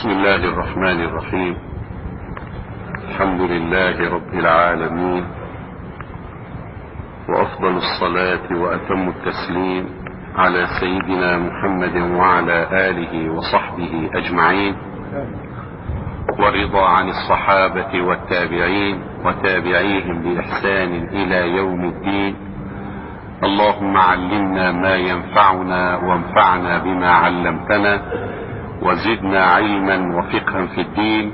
بسم الله الرحمن الرحيم. الحمد لله رب العالمين، وأفضل الصلاة وأتم التسليم على سيدنا محمد وعلى آله وصحبه أجمعين، والرضا عن الصحابة والتابعين وتابعيهم بإحسان إلى يوم الدين. اللهم علمنا ما ينفعنا وانفعنا بما علمتنا، وزدنا علما وفقها في الدين.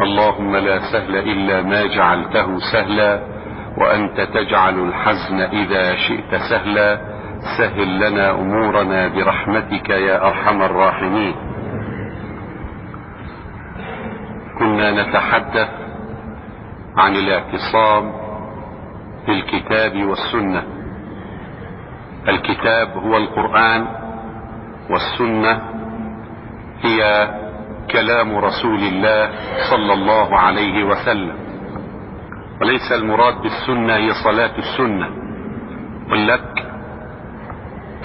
اللهم لا سهل إلا ما جعلته سهلا، وأنت تجعل الحزن إذا شئت سهلا. سهل لنا أمورنا برحمتك يا أرحم الراحمين. كنا نتحدث عن الاعتصام بالكتاب والسنة. الكتاب هو القرآن، والسنة هي كلام رسول الله صلى الله عليه وسلم. وليس المراد بالسنة هي صلاة السنة، ولك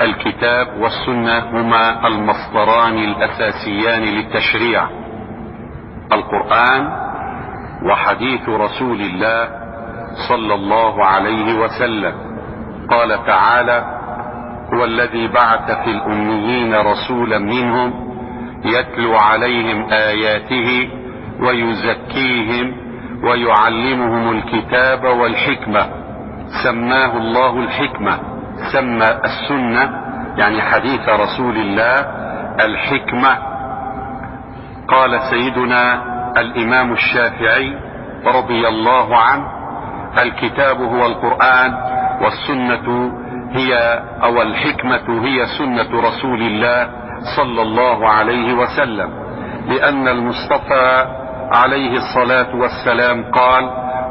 الكتاب والسنة هما المصدران الأساسيان للتشريع، القرآن وحديث رسول الله صلى الله عليه وسلم. قال تعالى: هو الذي بعث في الأميين رسولا منهم يتلو عليهم آياته ويزكيهم ويعلمهم الكتاب والحكمة. سماه الله الحكمة، سمى السنة يعني حديث رسول الله الحكمة. قال سيدنا الإمام الشافعي رضي الله عنه: الكتاب هو القرآن، والسنة هي أو الحكمة هي سنة رسول الله صلى الله عليه وسلم، لأن المصطفى عليه الصلاة والسلام قال: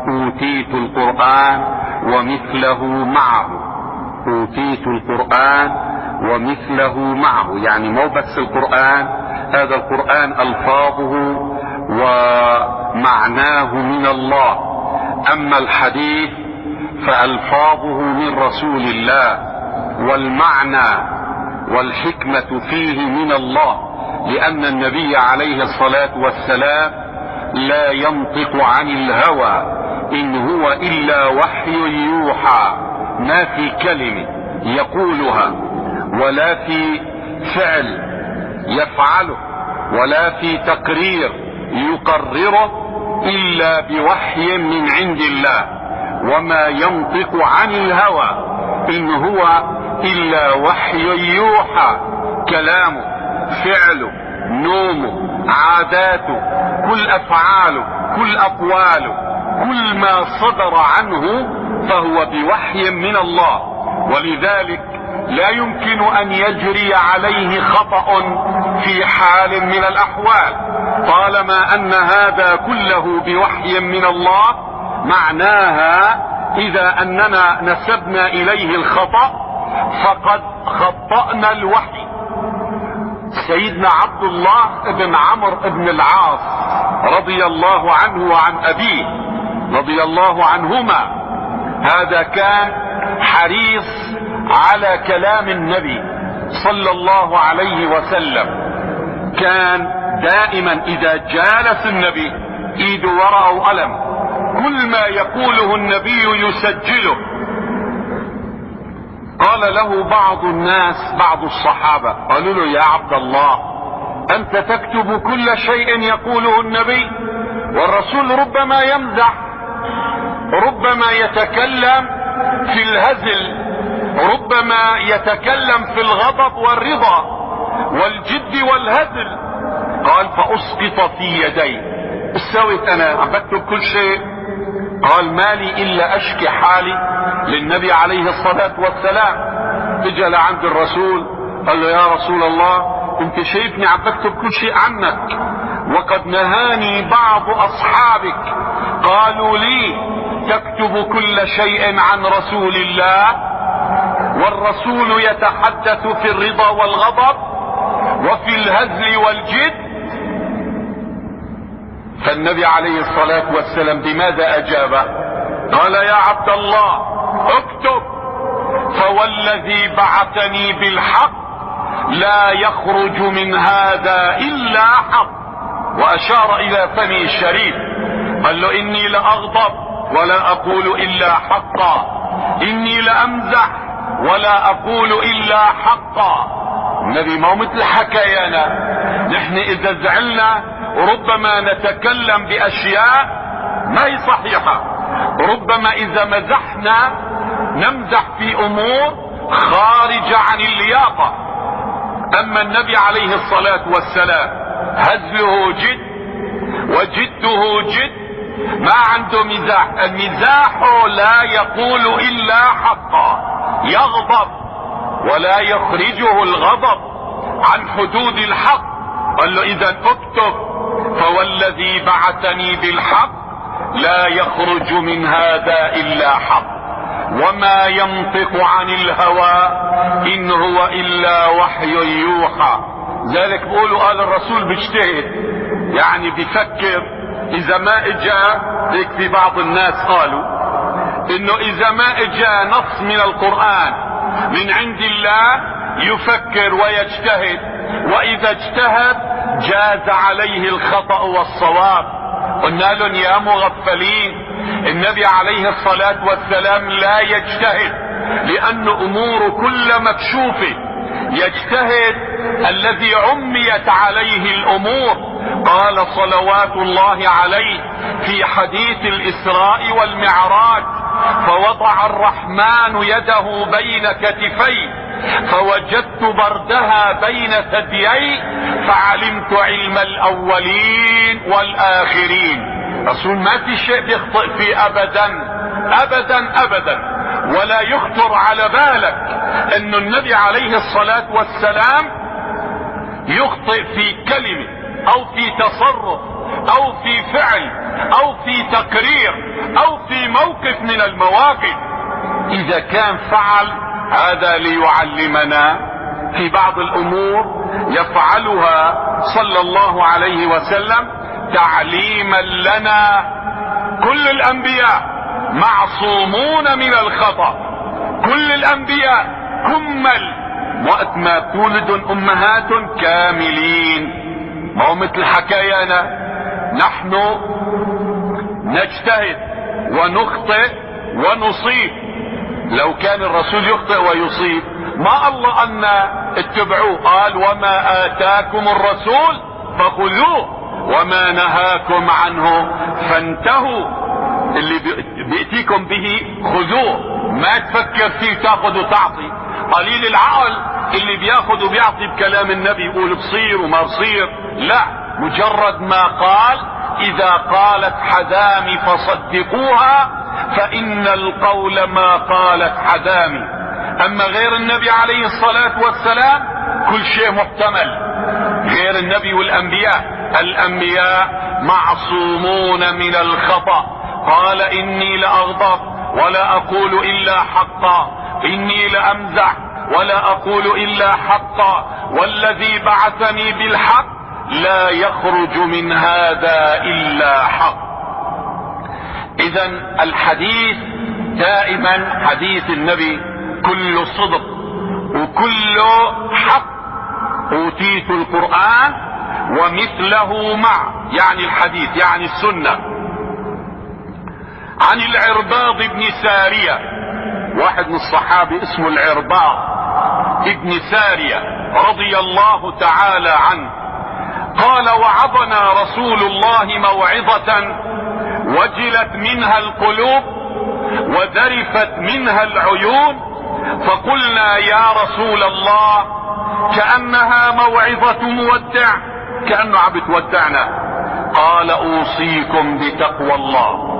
أوتيت القرآن ومثله معه. أوتيت القرآن ومثله معه، يعني مو بس القرآن، هذا القرآن ألفاظه ومعناه من الله، أما الحديث فألفاظه من رسول الله، والمعنى والحكمة فيه من الله، لأن النبي عليه الصلاة والسلام لا ينطق عن الهوى، إن هو إلا وحي يوحى. ما في كلمة يقولها، ولا في فعل يفعله، ولا في تقرير يقرره، إلا بوحي من عند الله. وما ينطق عن الهوى إن هو إلا وحي يوحى. كلامه، فعله، نومه، عاداته، كل أفعاله، كل أقواله، كل ما صدر عنه فهو بوحي من الله، ولذلك لا يمكن أن يجري عليه خطأ في حال من الأحوال. طالما أن هذا كله بوحي من الله، معناها إذا أننا نسبنا إليه الخطأ فقد خطأنا الوحي. سيدنا عبد الله بن عمرو بن العاص رضي الله عنه وعن أبيه رضي الله عنهما، هذا كان حريص على كلام النبي صلى الله عليه وسلم. كان دائما إذا جالس النبي ايده ورقة وقلم، كل ما يقوله النبي يسجله. قال له بعض الناس، بعض الصحابة قالوا له: يا عبد الله، أنت تكتب كل شيء يقوله النبي؟ والرسول ربما يمزح، ربما يتكلم في الهزل، ربما يتكلم في الغضب والرضا والجد والهزل. قال: فأسقط في يدي. سويت أنا عم بكتب كل شيء؟ قال: مالي إلا أشكي حالي للنبي عليه الصلاة والسلام. اجى لعند الرسول قال له: يا رسول الله، انت شايفني عم بكتب كل شيء عنك، وقد نهاني بعض أصحابك قالوا لي: تكتب كل شيء عن رسول الله، والرسول يتحدث في الرضا والغضب وفي الهزل والجد. فالنبي عليه الصلاة والسلام بماذا أجاب؟ قال: يا عبد الله، اكتب، فوالذي بعثني بالحق لا يخرج من هذا إلا حق. واشار الى فمه الشريف، قال له اني لاغضب ولا اقول الا حقا، اني لامزح ولا اقول الا حقا. النبي ما هو مثل حكايانا، نحن اذا زعلنا ربما نتكلم باشياء ما هي صحيحة، ربما اذا مزحنا نمزح في امور خارجة عن اللياقة. اما النبي عليه الصلاة والسلام هزله جد وجده جد، ما عنده مزاح. المزاح لا يقول الا حقا، يغضب ولا يخرجه الغضب عن حدود الحق. قال له اذا اكتب، فوالذي بعثني بالحق لا يخرج من هذا الا حق، وما ينطق عن الهوى ان هو الا وحي يوحى. ذلك بيقولوا قال الرسول بيجتهد، يعني بيفكر. اذا ما اجا هيك، في بعض الناس قالوا انه اذا ما اجا نص من القرآن من عند الله يفكر ويجتهد، واذا اجتهد جاز عليه الخطأ والصواب. قلنا لهم يا مغفلين، النبي عليه الصلاة والسلام لا يجتهد لأن أمور كل مكشوفة، يجتهد الذي عميت عليه الأمور. قال صلوات الله عليه في حديث الإسراء والمعراج: فوضع الرحمن يده بين كتفي فوجدت بردها بين ثديي فعلمت علم الأولين والآخرين. رسول ما في شيء بيخطئ فيه أبدا أبدا أبدا، ولا يخطر على بالك أن النبي عليه الصلاة والسلام يخطئ في كلمة أو في تصرف أو في فعل أو في تقرير أو في موقف من المواقف. إذا كان فعل هذا ليعلمنا في بعض الأمور يفعلها صلى الله عليه وسلم تعليما لنا. كل الأنبياء معصومون من الخطأ، كل الأنبياء كمل، وقت ما تولد أمهات كاملين. ما هو مثل حكايانا، نحن نجتهد ونخطئ ونصيب. لو كان الرسول يخطئ ويصيب ما الله أن اتبعوه، قال: وما آتاكم الرسول فخذوه وما نهاكم عنه فانتهوا. اللي بيأتيكم به خذوه، ما تفكر فيه تاخذ وتعطي. قليل العقل اللي بياخذ وبيعطي بكلام النبي، يقول بصير وما بصير. لا، مجرد ما قال: إذا قالت حذامي فصدقوها فإن القول ما قالت حذامي. أما غير النبي عليه الصلاة والسلام كل شيء محتمل. غير النبي والأنبياء، الأنبياء معصومون من الخطأ. قال: إني لأغضب ولا أقول إلا حقا، إني لأمزح ولا أقول إلا حقا، والذي بعثني بالحق لا يخرج من هذا إلا حق. إذا الحديث دائما حديث النبي كله صدق وكله حق. أوتيت القرآن ومثله مع، يعني الحديث يعني السنة. عن العرباض بن سارية، واحد من الصحابة اسمه العرباض ابن سارية رضي الله تعالى عنه، قال: وعظنا رسول الله موعظة وجلت منها القلوب وذرفت منها العيون، فقلنا: يا رسول الله، كأنها موعظة مودع، كأنه عم بتودعنا. قال: أوصيكم بتقوى الله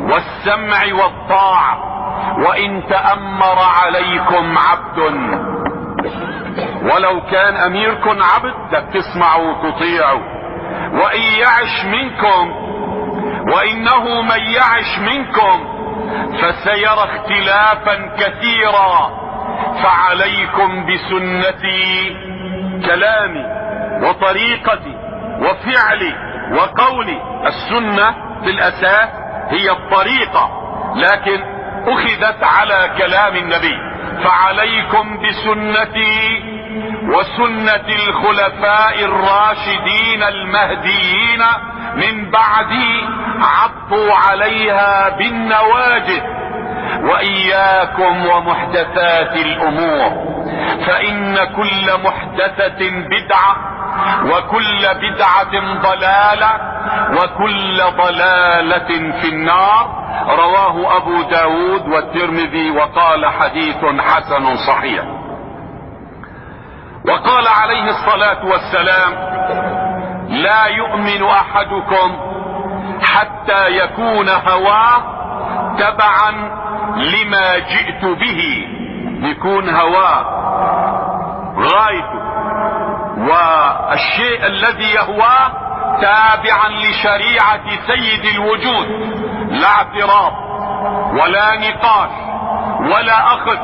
والسمع والطاعة، وإن تأمر عليكم عبد، ولو كان أميركم عبد بدك تسمعوا وتطيعوا. وإن يعش منكم، وإنه من يعش منكم فسيرى اختلافا كثيرا، فعليكم بسنتي، كلامي وطريقتي وفعلي وقولي. السنة بالأساس هي الطريقة، لكن أخذت على كلام النبي. فعليكم بسنتي وسنة الخلفاء الراشدين المهديين من بعدي عضوا عليها بالنواجذ، وإياكم ومحدثات الأمور، فإن كل محدثة بدعة، وكل بدعة ضلالة، وكل ضلالة في النار. رواه أبو داود والترمذي وقال حديث حسن صحيح. وقال عليه الصلاة والسلام: لا يؤمن أحدكم حتى يكون هواه تبعا لما جئت به. يكون هواه غايته والشيء الذي يهواه تابعا لشريعة سيد الوجود، لا اعتراض ولا نقاش ولا أخذ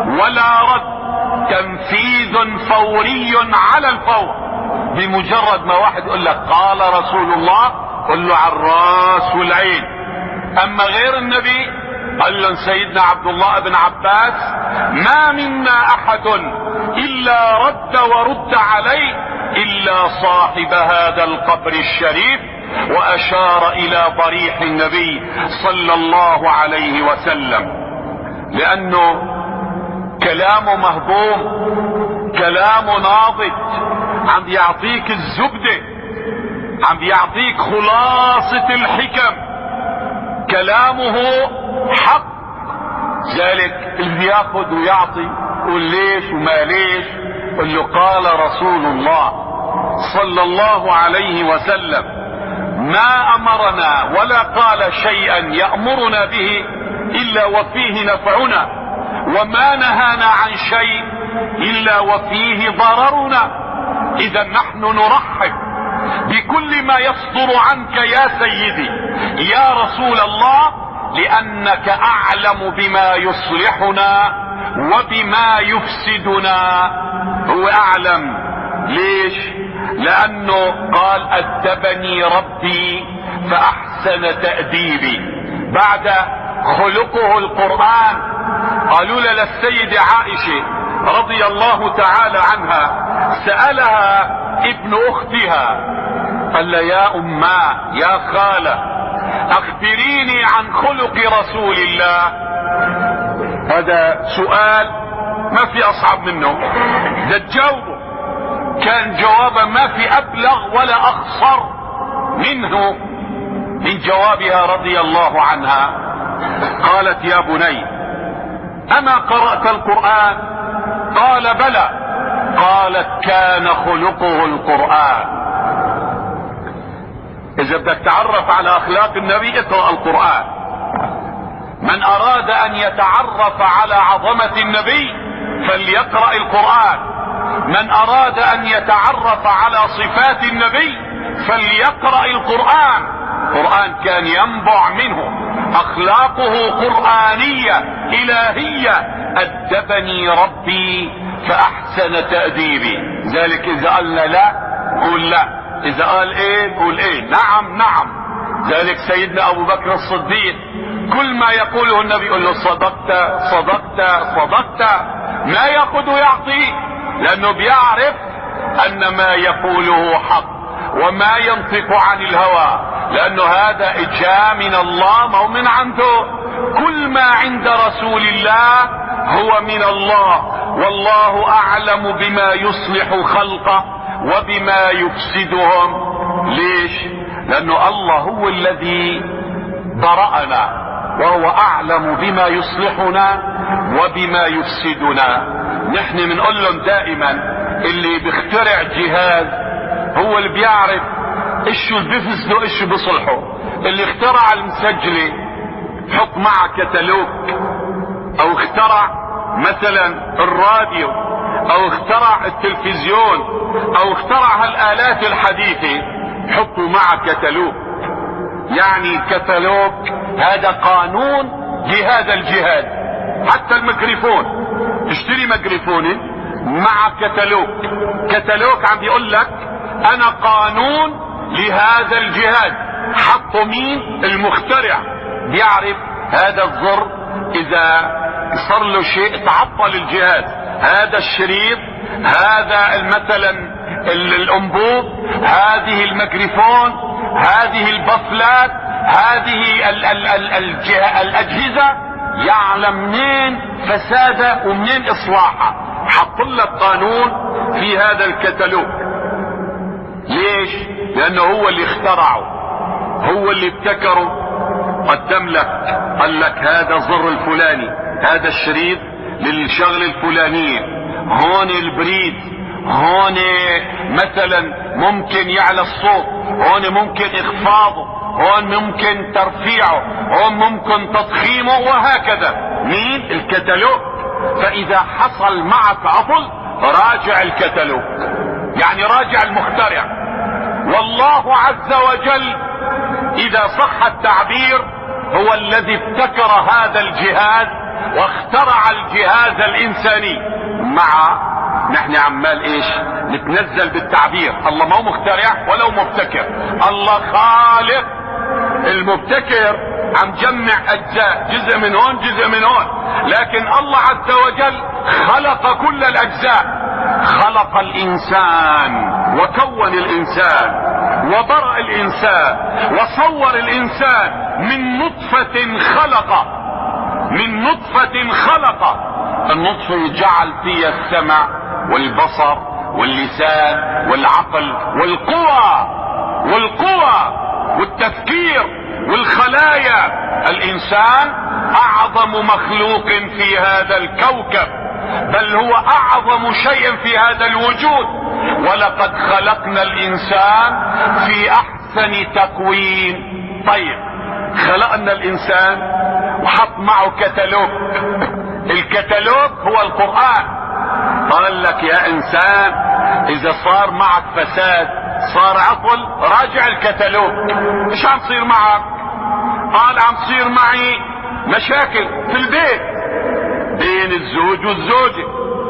ولا رد، تنفيذ فوري على الفور. بمجرد ما واحد يقول لك قال رسول الله قل له على الراس والعين. اما غير النبي قال له سيدنا عبد الله بن عباس: ما منا احد الا رد ورد عليه الا صاحب هذا القبر الشريف، واشار الى ضريح النبي صلى الله عليه وسلم، لانه كلامه مهضوم، كلامه ناضج، عم يعطيك الزبدة، عم يعطيك خلاصة الحكم، كلامه حق. ذلك اللي ياخذ ويعطي يقول ليش وما ليش، قل له قال رسول الله صلى الله عليه وسلم: ما امرنا ولا قال شيئا يأمرنا به الا وفيه نفعنا، وما نهانا عن شيء الا وفيه ضررنا. اذا نحن نرحب بكل ما يصدر عنك يا سيدي يا رسول الله، لانك اعلم بما يصلحنا وبما يفسدنا. هو اعلم. ليش؟ لانه قال: ادبني ربي فاحسن تأديبي. بعد خلقه القرآن. قالوا للسيدة عائشة رضي الله تعالى عنها، سألها ابن اختها قال لها: يا اماه يا خالة اخبريني عن خلق رسول الله. هذا سؤال ما في اصعب منه، ده تجاوبه. كان جوابا ما في ابلغ ولا اخصر منه من جوابها رضي الله عنها. قالت: يا بني اما قرأت القرآن؟ قال: بلى. قالت: كان خلقه القرآن. اذا بدك تعرف على اخلاق النبي اقرأ القرآن. من اراد ان يتعرف على عظمة النبي فليقرأ القرآن. من اراد ان يتعرف على صفات النبي فليقرأ القرآن. القرآن كان ينبع منه، اخلاقه قرآنية الهية. ادبني ربي فاحسن تأديبي. ذلك اذا قال لا قول لا، اذا قال ايه قول ايه، نعم نعم. ذلك سيدنا ابو بكر الصديق كل ما يقوله النبي يقول له: صدقت صدقت صدقت. ما ياخذ ويعطي، لانه بيعرف ان ما يقوله حق وما ينطق عن الهوى، لانه هذا اجاء من الله ما هو من عنده. كل ما عند رسول الله هو من الله، والله اعلم بما يصلح خلقه وبما يفسدهم. ليش؟ لانه الله هو الذي برأنا، وهو اعلم بما يصلحنا وبما يفسدنا. نحن بنقول لهم دائما اللي بيخترع جهاز هو اللي بيعرف ايش بيفسده ايش بيصلحه. اللي اخترع المسجله حط معه كتالوج، او اخترع مثلا الراديو، او اخترع التلفزيون، او اخترع هالآلات الحديثة، حطوا معه كتالوج. يعني كتالوج هذا قانون لهذا الجهاز. حتى الميكروفون، تشتري ميكروفون مع كتالوج. كتالوج عم بيقول لك انا قانون لهذا الجهاز. حطوا مين؟ المخترع. بيعرف هذا الزر اذا صار له شيء تعطل الجهاز، هذا الشريط، هذا مثلا الانبوب، هذه الميكروفون، هذه البصلات، هذه الاجهزة، يعلم منين فسادة ومنين اصلاحها. حط لك قانون في هذا الكتالوج. ليش؟ لانه هو اللي اخترعه، هو اللي ابتكره. قدم لك، قال لك هذا الزر الفلاني، هذا الشريط للشغل الفلانية، هون البريد، هون مثلا ممكن يعلى الصوت، هون ممكن اخفاضه، هون ممكن ترفيعه، هون ممكن تضخيمه، وهكذا. مين؟ الكتالوج. فاذا حصل معك عطل راجع الكتالوج، يعني راجع المخترع. والله عز وجل اذا صح التعبير هو الذي ابتكر هذا الجهاز واخترع الجهاز الانساني. مع نحن عمال ايش؟ نتنزل بالتعبير. الله ما هو مخترع ولا هو مبتكر، الله خالق. المبتكر عم جمع اجزاء، جزء من هون جزء من هون، لكن الله عز وجل خلق كل الاجزاء. خلق الانسان وكون الانسان وبرأ الانسان وصور الانسان من نطفة خلق، من نطفة خلق. النطفة يجعل فيها السمع والبصر واللسان والعقل والقوى والتفكير والخلايا. الانسان اعظم مخلوق في هذا الكوكب، بل هو اعظم شيء في هذا الوجود. ولقد خلقنا الانسان في احسن تقويم. طيب، خلقنا الانسان وحط معه كتالوج. الكتالوج هو القرآن. قال لك يا انسان اذا صار معك فساد، صار عطل، راجع الكتالوج. ايش عم تصير معك؟ قال عم تصير معي مشاكل في البيت، بين الزوج والزوجة،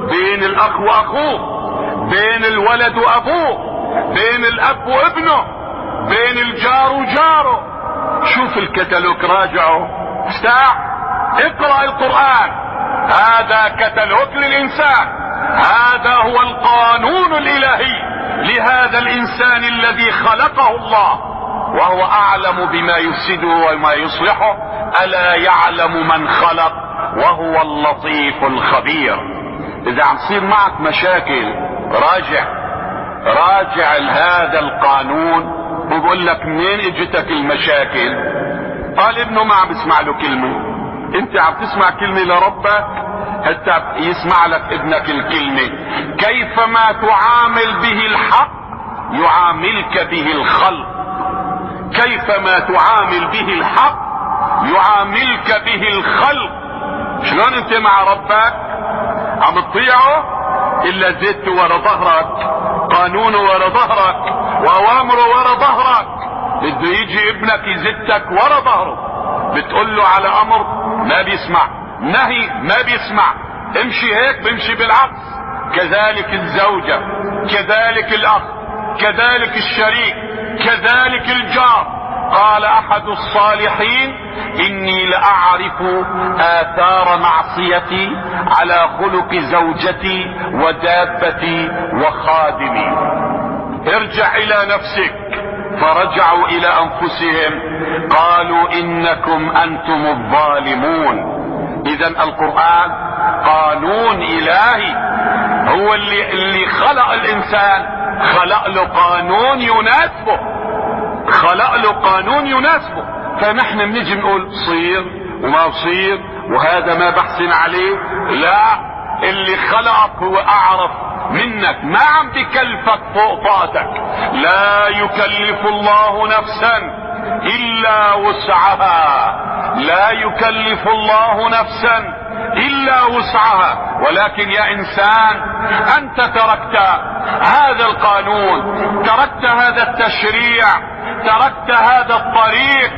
بين الاخ واخوه، بين الولد وابوه، بين الاب وابنه، بين الجار وجاره. شوف الكتالوج، راجعه. اقرأ القرآن. هذا كتالوج للإنسان، هذا هو القانون الإلهي لهذا الإنسان الذي خلقه الله، وهو أعلم بما يفسده وما يصلحه. ألا يعلم من خلق وهو اللطيف الخبير. إذا عم تصير معك مشاكل راجع هذا القانون، وبقول لك منين اجتك المشاكل. قال ابنه ما عم بسمع له كلمة. انت عم تسمع كلمة لربك، حتى يسمع لك ابنك الكلمة. كيفما تعامل به الحق يعاملك به الخلق، كيفما تعامل به الحق يعاملك به الخلق. شلون انت مع ربك عم تطيعه؟ الا زدت ورا ظهرك، قانونه ورا ظهرك، واوامره ورا ظهرك. بده يجي ابنك يزتك ورا ظهره، بتقول له على امر ما بيسمع، نهي ما بيسمع، امشي هيك بيمشي بالعكس. كذلك الزوجة، كذلك الاخ، كذلك الشريك، كذلك الجار. قال احد الصالحين اني لاعرف اثار معصيتي على خلق زوجتي ودابتي وخادمي. ارجع الى نفسك. فرجعوا الى انفسهم قالوا انكم انتم الظالمون. اذا القرآن قانون الهي، هو اللي خلق الانسان، خلق له قانون يناسبه، خلق له قانون يناسبه. فنحن بنيجي نقول صير وما بصير وهذا ما بحسن عليه. لا، اللي خلقك هو اعرف منك، ما عم بكلفك فوق طاقتك. لا يكلف الله نفسا الا وسعها، لا يكلف الله نفسا الا وسعها. ولكن يا انسان انت تركت هذا القانون، تركت هذا التشريع، تركت هذا الطريق،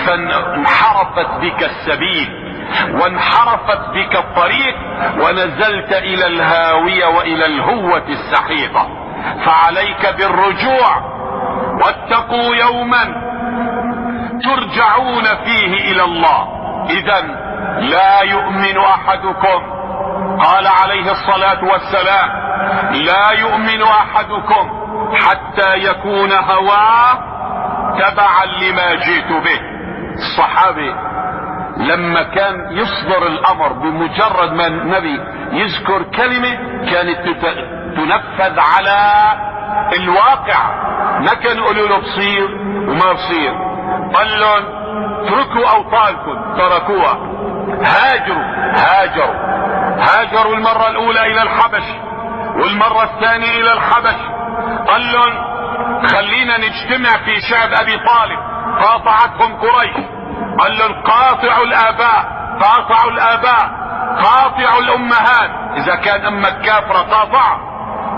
فانحرفت بك السبيل وانحرفت بك الطريق ونزلت الى الهاوية والى الهوة السحيقة. فعليك بالرجوع، واتقوا يوما ترجعون فيه الى الله. اذا لا يؤمن احدكم قال عليه الصلاة والسلام: لا يؤمن احدكم حتى يكون هواه تبعا لما جئت به. الصحابي لما كان يصدر الامر بمجرد ما النبي يذكر كلمة كانت تنفذ على الواقع، ما كان يقولوا له بصير وما بصير. قال لهم: اتركوا اوطانكم، تركوها. هاجروا المرة الاولى الى الحبش والمرة الثانية الى الحبش. قال لهم: خلينا نجتمع في شعب ابي طالب. قاطعتهم قريش. قال لهم: قاطعوا الاباء، قاطعوا الامهات، اذا كان امك كافرة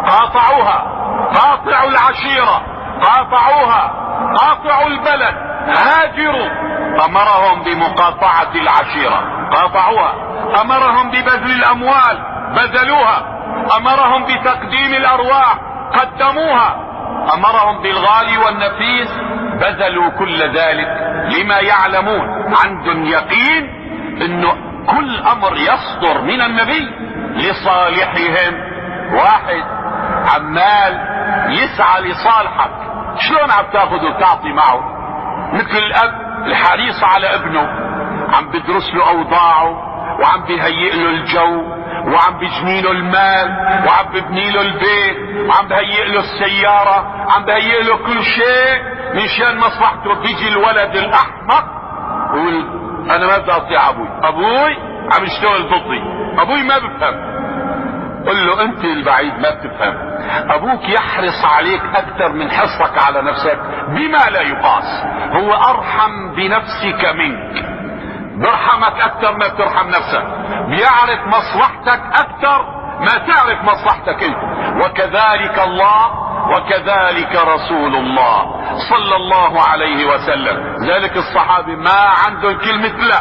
قاطعوها، قاطعوا العشيرة قاطعوها، قاطعوا البلد، هاجروا. امرهم بمقاطعة العشيرة قاطعوها، امرهم ببذل الاموال بذلوها، امرهم بتقديم الارواح قدموها، امرهم بالغالي والنفيس بذلوا كل ذلك، لما يعلمون عندهم يقين انه كل امر يصدر من النبي لصالحهم. واحد عمال يسعى لصالحك، شلون عم تاخذ وتعطي معه؟ مثل الاب الحريص على ابنه، عم بدرس له اوضاعه وعم بيهيئ له الجو وعم بيجني له المال وعم ببني له البيت وعم بهيئ له السيارة، عم بهيئ له كل شيء مشان مصلحته. بيجي الولد الاحمق يقول: انا ما بدي اطيع ابوي عم يشتغل ضدي، ابوي ما بفهم. قل له: انت البعيد ما بتفهم، ابوك يحرص عليك اكثر من حرصك على نفسك بما لا يقاس. هو ارحم بنفسك منك، برحمك اكثر ما بترحم نفسك، بيعرف مصلحتك اكثر ما تعرف مصلحتك انت. وكذلك الله وكذلك رسول الله صلى الله عليه وسلم. ذلك الصحابي ما عندهم كلمة لا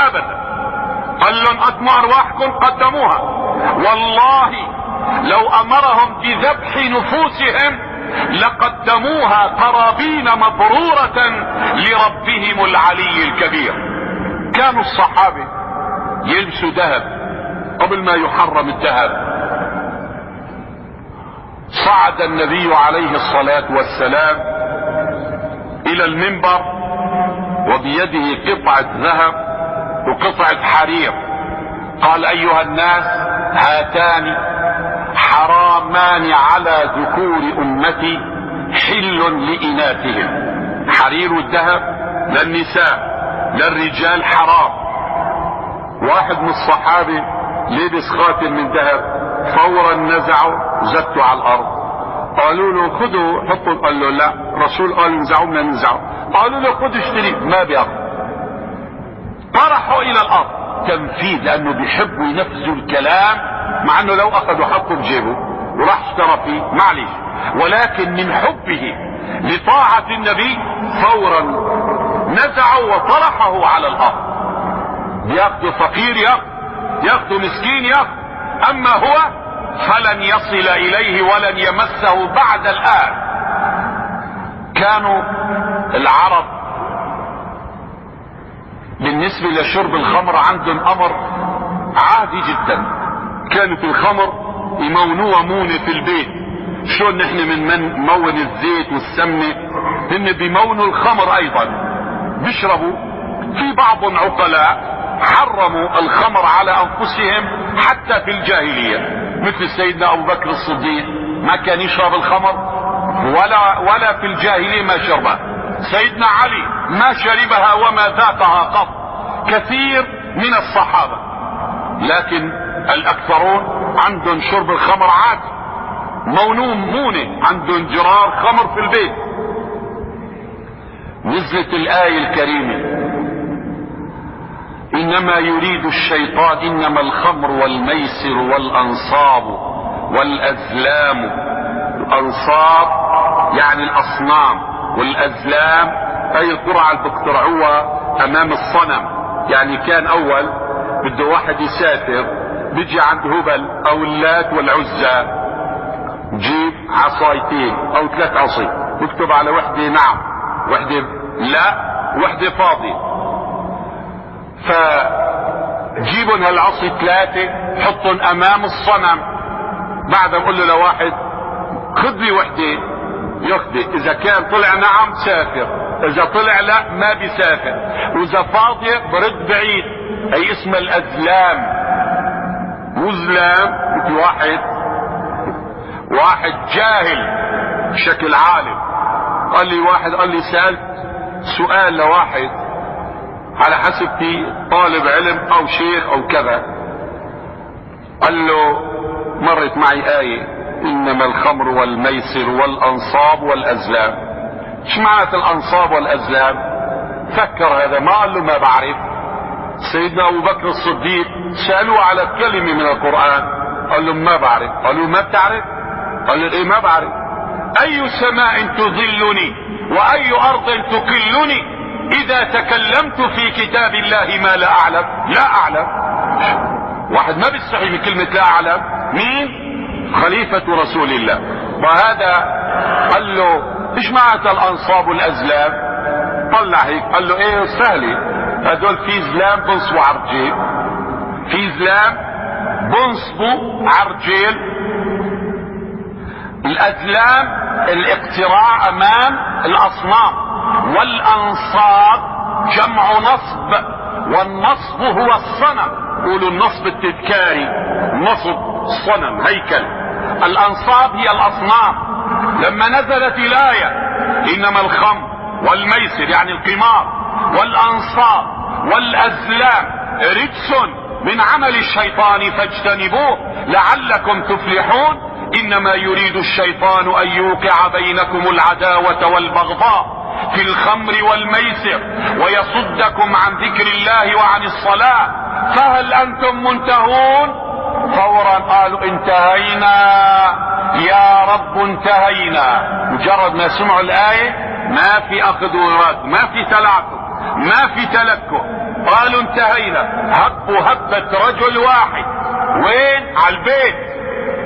ابدا. قال لهم: قدموا ارواحكم، قدموها. والله لو امرهم بذبح نفوسهم لقدموها قرابين مبرورة لربهم العلي الكبير. كانوا الصحابة يلبسوا ذهب قبل ما يحرم الذهب. صعد النبي عليه الصلاة والسلام الى المنبر وبيده قطعة ذهب وقطعة حرير. قال: ايها الناس، هاتان حرامان على ذكور امتي حل لاناثهم. حرير الذهب للنساء، للرجال حرام. واحد من الصحابة لبس خاتم من ذهب، فورا نزعه زته على الارض. قالوا له: خذوا حطوا. قال له: لا، الرسول قال نزعه، بدنا ننزعه. قالوا له: خذ اشتري. ما بياخذ. طرحوا الى الارض تنفيذ، لانه بيحبوا ينفذوا الكلام، مع انه لو اخذوا حطوا بجيبه وراح اشترى فيه معلش، ولكن من حبه لطاعة النبي فورا نزعوا وطرحه على الارض. بياخذوا فقير ياخذوا مسكين ياخذوا، اما هو فلن يصل اليه ولن يمسه بعد الان. كانوا العرب بالنسبة لشرب الخمر عندهم امر عادي جدا. كانت الخمر يمونوها مونة في البيت، شلون نحن من مون الزيت والسمنة، هن بيمونوا الخمر ايضا بيشربوا. في بعض عقلاء حرموا الخمر على انفسهم حتى في الجاهلية، مثل سيدنا ابو بكر الصديق ما كان يشرب الخمر ولا في الجاهلية ما شربها. سيدنا علي ما شربها وما ذاقها قط. كثير من الصحابة، لكن الاكثرون عندهم شرب الخمر عادي، مونة، عندهم جرار خمر في البيت. نزلت الآية الكريمة: انما يريد الشيطان، انما الخمر والميسر والانصاب والازلام. الانصاب يعني الاصنام، والازلام اي القرعة اللي بيقترعوها امام الصنم. يعني كان اول بده واحد يسافر بيجي عند هبل او اللات والعزى، جيب عصايتين او 3 عصي، يكتب على وحدة نعم، وحدة لا، وحدة فاضية. جيبن هالعصي 3 حطن امام الصنم، بعدها بقول له لواحد خذ لي وحده ياخذ، اذا كان طلع نعم سافر، اذا طلع لا ما بيسافر، واذا فاضية برد بعيد. هي اسمها الازلام، مو زلام. مثل واحد جاهل بشكل عالم قال لي سألت سؤال لواحد على حسب في طالب علم او شيخ او كذا، قال له مرت معي آية انما الخمر والميسر والانصاب والازلام. ايش معنات الانصاب والازلام؟ فكر هذا، ما قال له ما بعرف. سيدنا ابو بكر الصديق سألوه على كلمة من القرآن قال له ما بعرف. قال له ما بتعرف؟ قال له ايه ما بعرف. اي سماء تظلني واي ارض تكلني اذا تكلمت في كتاب الله ما لا اعلم. لا اعلم، واحد ما بيستحي من كلمة لا اعلم. مين؟ خليفة رسول الله. وهذا قال له ايش معنات الانصاب والازلام؟ طلع هيك قال له ايه سهلة، هدول في زلام بنصبوا عرجيل، في زلام بنصبوا عرجيل. الازلام الاقتراع امام الاصنام، والانصاب جمع نصب، والنصب هو الصنم. قولوا النصب التذكاري، نصب صنم هيكل. الانصاب هي الاصنام. لما نزلت الايه انما الخمر والميسر يعني القمار والانصاب والازلام رجس من عمل الشيطان فاجتنبوه لعلكم تفلحون انما يريد الشيطان ان يوقع بينكم العداوة والبغضاء في الخمر والميسر ويصدكم عن ذكر الله وعن الصلاة فهل انتم منتهون؟ فورا قالوا انتهينا يا رب انتهينا. مجرد ما سمعوا الآية ما في اخذ ورد، ما في تلاعب، ما في تلكؤ، قالوا انتهينا. هبوا هبة رجل واحد. وين؟ على البيت.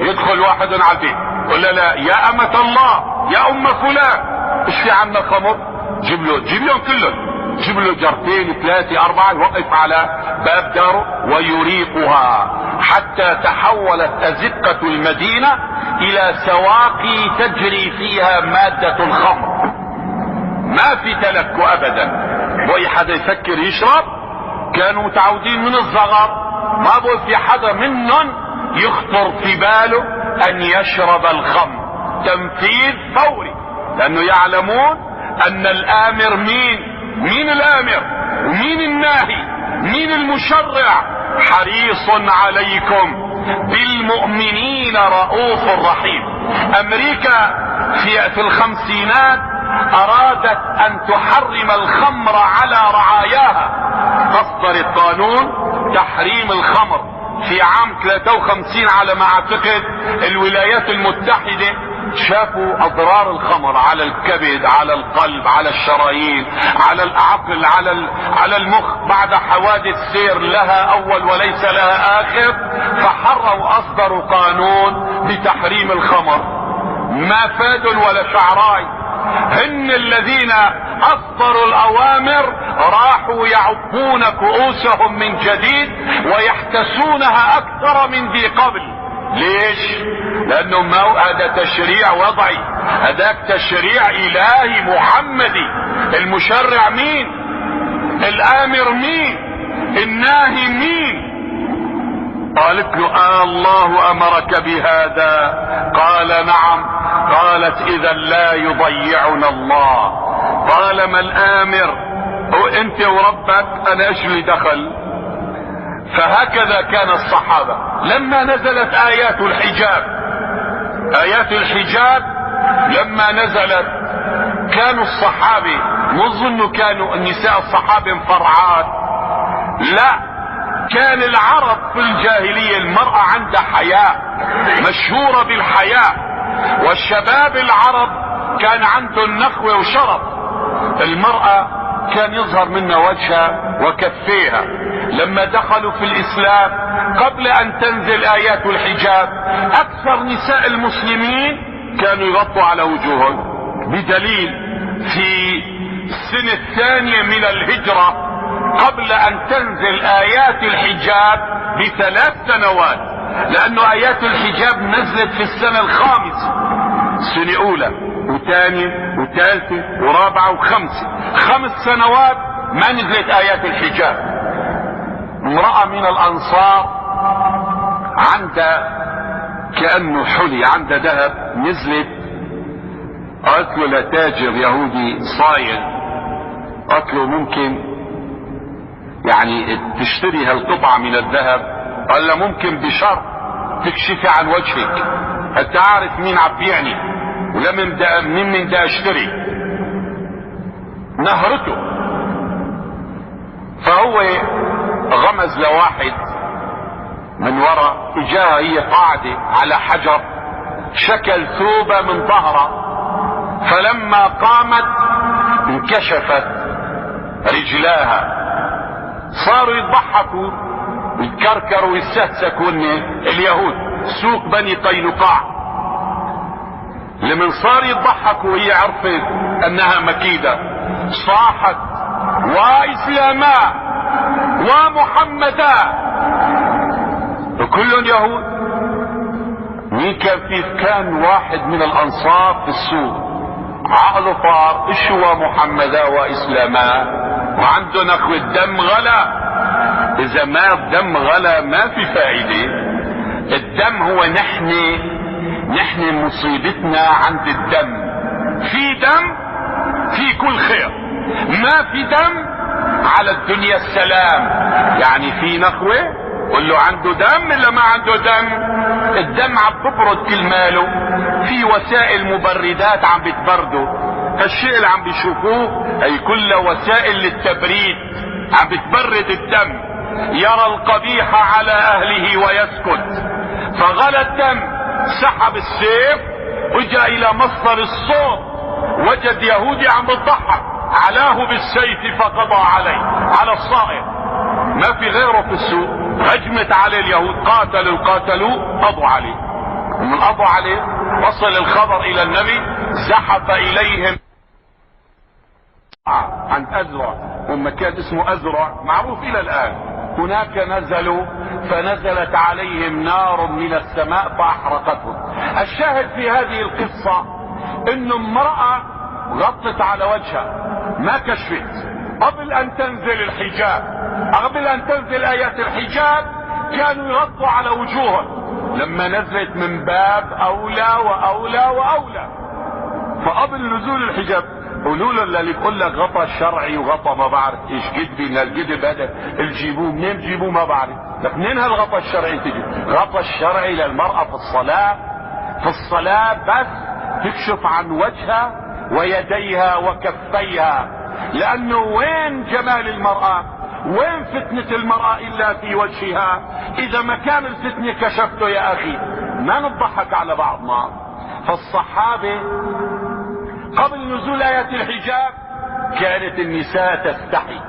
يدخل واحد على البيت يقول لا يا أمة الله يا أم فلان ايش في عنا خمر؟ جيب لهم كلهم، جيب له جرتين 3 4 يوقف على باب داره ويريقها حتى تحولت أزقة المدينة إلى سواقي تجري فيها مادة الخمر. ما في تلكؤ أبدا. واي حدا يفكر يشرب، كانوا متعودين من الصغر، ما بقول في حدا منهم يخطر في باله ان يشرب الخمر. تنفيذ فوري، لانه يعلمون ان الامر مين الامر ومين الناهي، مين المشرع. حريص عليكم بالمؤمنين رؤوف رحيم. امريكا في الخمسينات ارادت ان تحرم الخمر على رعاياها، اصدر القانون تحريم الخمر في عام 53 على ما اعتقد. الولايات المتحدة شافوا اضرار الخمر على الكبد، على القلب، على الشرايين، على العقل، على المخ، بعد حوادث سير لها اول وليس لها اخر، فحروا اصدروا قانون بتحريم الخمر. ما فادوا ولا شعراي. هن الذين اصدروا الاوامر راحوا يعبون كؤوسهم من جديد ويحتسونها اكثر من ذي قبل. ليش؟ لانه هذا تشريع وضعي، هذاك تشريع الهي محمدي. المشرع مين؟ الامر مين؟ الناهي مين؟ قالت له الله امرك بهذا؟ قال نعم. قالت اذا لا يضيعنا الله. قال ما الامر؟ انت وربك، انا ايش لي دخل؟ فهكذا كان الصحابة لما نزلت ايات الحجاب. ايات الحجاب لما نزلت كانوا الصحابة نظن كانوا النساء الصحابة مفرعات، لا، كان العرب في الجاهلية المرأة عندها حياء، مشهورة بالحياء، والشباب العرب كان عندهم نخوة وشرف. المرأة كان يظهر منها وجهها وكفيها. لما دخلوا في الاسلام قبل ان تنزل ايات الحجاب اكثر نساء المسلمين كانوا يغطوا على وجوههم، بدليل في السنة الثانية من الهجرة قبل ان تنزل ايات الحجاب ب3 سنوات، لانه ايات الحجاب نزلت في السنة الخامسة، سنة اولى وثانية وثالثة ورابعة وخمسة، 5 سنوات ما نزلت ايات الحجاب. امرأة من الانصار عندها كأنه حلي، عندها ذهب، نزلت قالت له لتاجر يهودي صايل، قالت له ممكن يعني تشتري هالقطعة من الذهب؟ قال له ممكن بشرط تكشفي عن وجهك، انت عارف مين عبيعني ولا من بدي اشتري. نهرته. فهو غمز لواحد من وراء، اجاها هي قاعدة على حجر، شكل ثوبة من ظهرها، فلما قامت انكشفت رجلاها. صاروا يضحكوا ويتكركروا ويستهزئوا اليهود، سوق بني قينقاع. لمن صار يضحكوا وهي عرفت انها مكيدة، صاحت واسلاما ومحمدا، وكلهم يهود. مين كان فيه؟ كان واحد من الانصار في السوق عقله طار، ايش هو محمدا واسلاما، وعنده نخوة دم غلا. اذا ما الدم غلا ما في فائدة. الدم هو نحن مصيبتنا عند الدم. في دم في كل خير، ما في دم على الدنيا السلام. يعني في نخوة قل له عنده دم الا ما عنده دم. الدم عم ببرد كل ماله، في وسائل مبردات عم بتبرده. هالشيء اللي عم بيشوفوه هي كلها وسائل للتبريد، عم بتبرد الدم. يرى القبيح على اهله ويسكت. فغلى الدم، سحب السيف وجاء الى مصدر الصوت، وجد يهودي عم بتضحك، علاه بالسيف فقضى عليه، على الصائر، ما في غيره في السوق. هجمت عليه اليهود، قاتلوا قضوا عليه. ومن قضوا عليه وصل الخبر الى النبي، زحف اليهم عند أزرع، ومكان اسمه أزرع معروف الى الان. هناك نزلوا، فنزلت عليهم نار من السماء فاحرقتهم. الشاهد في هذه القصة انه امرأة غطت على وجهها، ما كشفت قبل ان تنزل الحجاب. قبل ان تنزل ايات الحجاب كانوا يغطوا على وجوههم، لما نزلت من باب اولى واولى واولى. فقبل نزول الحجاب قولوا له اللي بيقول لك غطى الشرعي وغطى ما بعرف ايش كذب، من الكذب هذا الجيبوه منين تجيبوه ما بعرف. لك منين هالغطى الشرعي تجي؟ غطى الشرعي للمرأة في الصلاة، في الصلاة بس تكشف عن وجهها ويديها وكفيها. لانه وين جمال المرأة؟ وين فتنة المرأة الا في وجهها؟ اذا مكان الفتنة كشفته يا اخي ما نضحك على بعضنا. فالصحابة قبل نزول آيات الحجاب كانت النساء تستحي.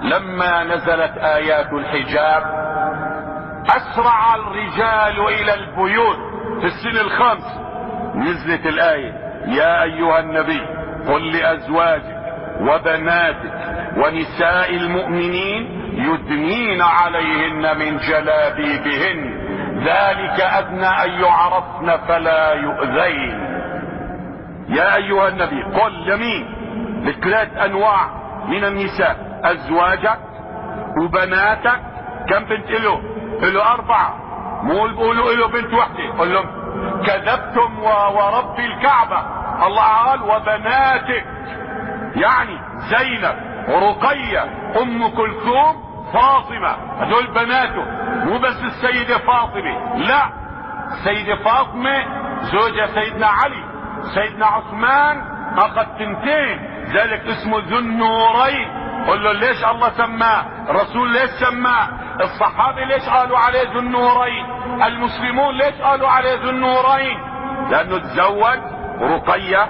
لما نزلت آيات الحجاب أسرع الرجال إلى البيوت. في السنة الخامسة نزلت الآية: يا أيها النبي قل لأزواجك وبناتك ونساء المؤمنين يدنين عليهن من جلابيبهن ذلك أدنى أن يعرفن فلا يؤذين. يا أيها النبي قل لمين؟ لثلاث أنواع من النساء: أزواجك وبناتك. كم بنت له؟ له 4. مو بيقولوا له بنت وحدة. قل لهم كذبتم ورب الكعبة. الله قال وبناتك، يعني زينب ورقية أم كلثوم فاطمة، هذول بناته. مو بس السيدة فاطمة، لا، السيدة فاطمة زوجة سيدنا علي. سيدنا عثمان اخذ 2، ذلك اسمه ذو النورين. قل له ليش الله سماه؟ الرسول ليش سماه؟ الصحابة ليش قالوا عليه ذو النورين؟ المسلمون ليش قالوا عليه ذو النورين؟ لانه تزوج رقية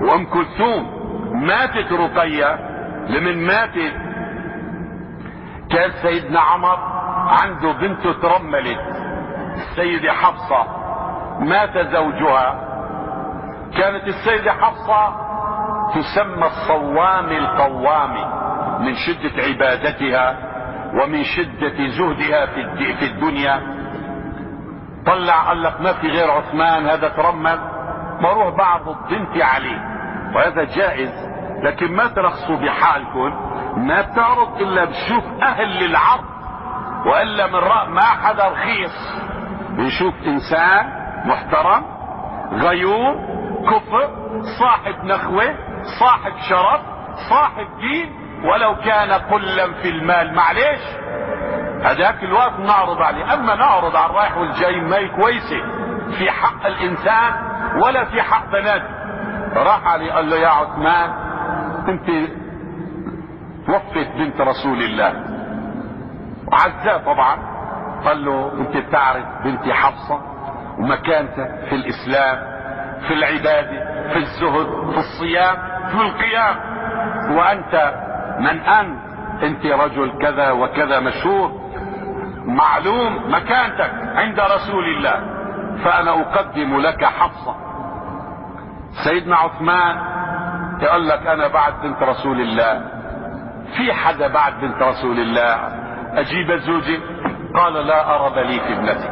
وام كلثوم. ماتت رقية. لمن ماتت؟ كان سيدنا عمر عنده بنته ترملت، السيدة حفصة، مات زوجها. كانت السيدة حفصة تسمى الصوام القوامي. من شدة عبادتها ومن شدة زهدها في الدنيا طلع قال لك ما في غير عثمان، هذا ترمل، ما روح بعض بنتي عليه، وهذا جائز. لكن ما ترخصوا بحالكم، ما بتعرض الا بشوف اهل للعرض، والا من رأى ما حدا رخيص. بنشوف انسان محترم غيور كفء صاحب نخوة صاحب شرف صاحب دين، ولو كان قلا في المال معليش هذاك الوقت نعرض عليه. اما نعرض على الرايح والجاي ما هي كويسه في حق الانسان ولا في حق بناته. راح عليه قال له يا عثمان انت توفت بنت رسول الله، وعزاه طبعا. قال له انت بتعرف بنتي حفصه ومكانتها في الاسلام، في العباده، في الزهد، في الصيام، في القيام، وانت من انت رجل كذا وكذا مشهور معلوم مكانتك عند رسول الله، فانا اقدم لك حفصه. سيدنا عثمان يقول لك انا بعد بنت رسول الله، في حدا بعد بنت رسول الله اجيب زوجي؟ قال لا ارب لي في ابنتك.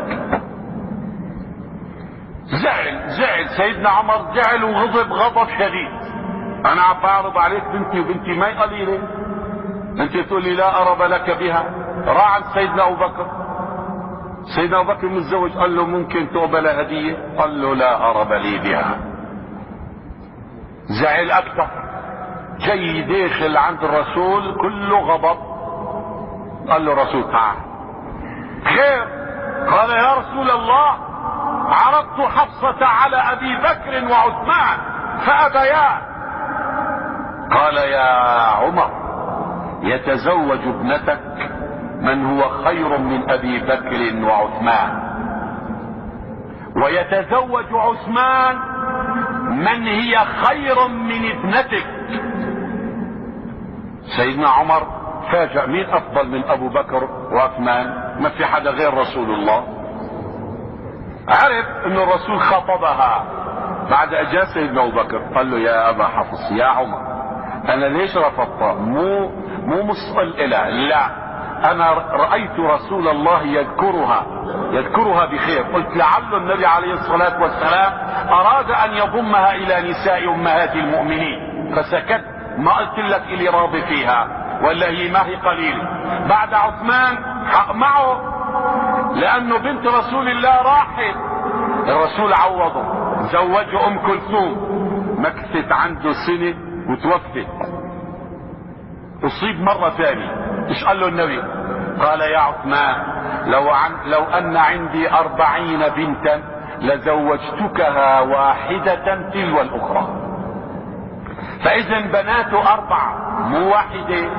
زعل سيدنا عمر، زعل وغضب غضب شديد. انا عم بعرض عليك بنتي وبنتي ما هي قليله، انت تقول لي لا ارب لك بها. راح عند سيدنا ابو بكر، سيدنا ابو بكر متزوج، قال له ممكن تقبل هديه؟ قال له لا ارب لي بها. زعل اكثر، جاي داخل عند الرسول كله غضب. قال له رسول تعال. خير؟ قال يا رسول الله عرضت حفصة على ابي بكر وعثمان فابيا. قال يا عمر يتزوج ابنتك من هو خير من ابي بكر وعثمان، ويتزوج عثمان من هي خير من ابنتك. سيدنا عمر فاجأ، مين افضل من ابو بكر وعثمان؟ ما في حدا غير رسول الله. عرف ان الرسول خطبها بعد اجا سيدنا ابو بكر. قال له يا ابا حفص يا عمر انا ليش رفضتها؟ مو مسأل إلها، لا، انا رأيت رسول الله يذكرها بخير. قلت لعل النبي عليه الصلاة والسلام اراد ان يضمها الى نساء امهات المؤمنين فسكت، ما قلت لك الي راضي فيها ولا هي ما هي قليلة. بعد عثمان حق معه لانه بنت رسول الله راحت، الرسول عوضه زوجه ام كلثوم، مكثت عنده سنة وتوفت. اصيب مرة ثانية، ايش قال له النبي؟ قال يا عثمان لو ان عندي 40 بنتا لزوجتكها واحدة تلو الاخرى. فاذا بناته 4 مو واحدة.